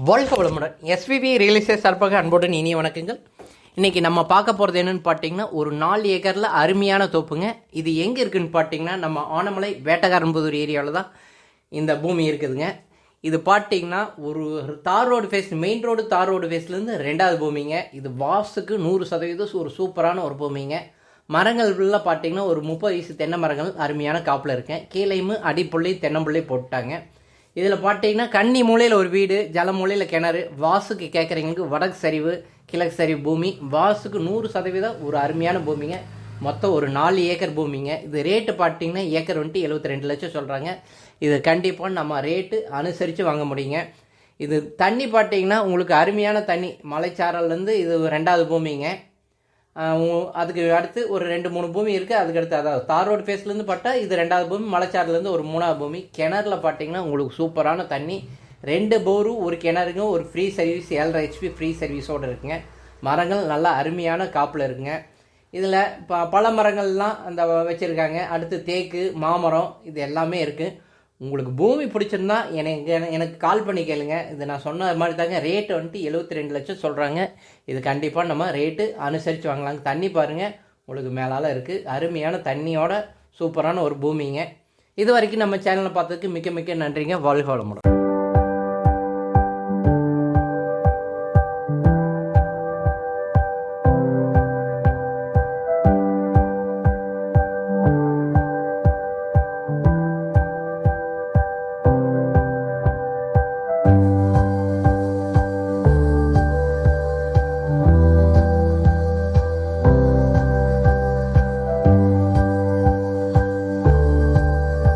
வாழ்க வளமுடன். SPB real estate சார்பாக அன்புடன் இனிய வணக்கங்கள். இன்றைக்கி நம்ம பார்க்க போகிறது என்னென்னு பார்த்தீங்கன்னா, ஒரு 4 ஏக்கரில் அருமையான தோப்புங்க. இது எங்கே இருக்குதுன்னு பார்த்தீங்கன்னா, நம்ம ஆனமலை வேட்டக்காரன்புதூர் ஏரியாவில் தான் இந்த பூமி இருக்குதுங்க. இது பார்த்தீங்கன்னா ஒரு தார் ரோடு ஃபேஸ், மெயின் ரோடு தார் ரோடு ஃபேஸ்லேருந்து 2வது பூமிங்க. இது வாசுக்கு 100% ஒரு சூப்பரான ஒரு பூமிங்க. மரங்கள் ஃபுல்லாக பார்த்தீங்கன்னா ஒரு 30 வயசு தென்னை மரங்கள் அருமையான காப்பில் இருக்கேன். கீழையும் அடிப்புள்ளி தென்னம்புள்ளி போட்டாங்க. இதில் பார்த்தீங்கன்னா கன்னி மூலையில் ஒரு வீடு, ஜல மூலையில் கிணறு. வாசுக்கு கேட்குறவங்களுக்கு வடக்கு சரிவு கிழக்கு சரிவு பூமி. வாசுக்கு 100% ஒரு அருமையான பூமிங்க. மொத்தம் ஒரு 4 ஏக்கர் பூமிங்க. இது ரேட்டு பார்த்தீங்கன்னா ஏக்கர் வந்துட்டு 72 லட்சம் சொல்கிறாங்க. இது கண்டிப்பாக நம்ம ரேட்டு அனுசரித்து வாங்க முடியுங்க. இது தண்ணி பார்த்தீங்கன்னா உங்களுக்கு அருமையான தண்ணி, மலைச்சாரல்லேருந்து இது 2வது பூமிங்க. அதுக்கு அடுத்து ஒரு 2-3 பூமி இருக்குது. அதுக்கடுத்து அதாவது தார் ரோடு ஃபேஸ்லேருந்து பார்த்தா இது 2வது பூமி, மலைச்சாரிலேருந்து ஒரு 3வது பூமி. கிணறுல பார்த்தீங்கன்னா உங்களுக்கு சூப்பரான தண்ணி, 2 போரு ஒரு கிணறுங்க, ஒரு ஃப்ரீ சர்வீஸ் 7.5 HP ஃப்ரீ சர்வீஸோடு இருக்குங்க. மரங்கள் நல்லா அருமையான காப்பில் இருக்குங்க. இதில் பல மரங்கள்லாம் அந்த வச்சுருக்காங்க. அடுத்து தேக்கு, மாமரம், இது எல்லாமே இருக்குது. உங்களுக்கு பூமி பிடிச்சிருந்தா எனக்கு கால் பண்ணி கேளுங்க. இது நான் சொன்ன மாதிரி தாங்க. ரேட்டு வந்துட்டு 72 லட்சம் சொல்கிறாங்க. இது கண்டிப்பாக நம்ம ரேட்டு அனுசரித்து வாங்கலாங்க. தண்ணி பாருங்கள், உங்களுக்கு மேலால் இருக்குது. அருமையான தண்ணியோட சூப்பரான ஒரு பூமிங்க. இது வரைக்கும் நம்ம சேனலை பார்த்ததுக்கு மிக்க மிக்க நன்றிங்க. வாழ்க வளமுடன்.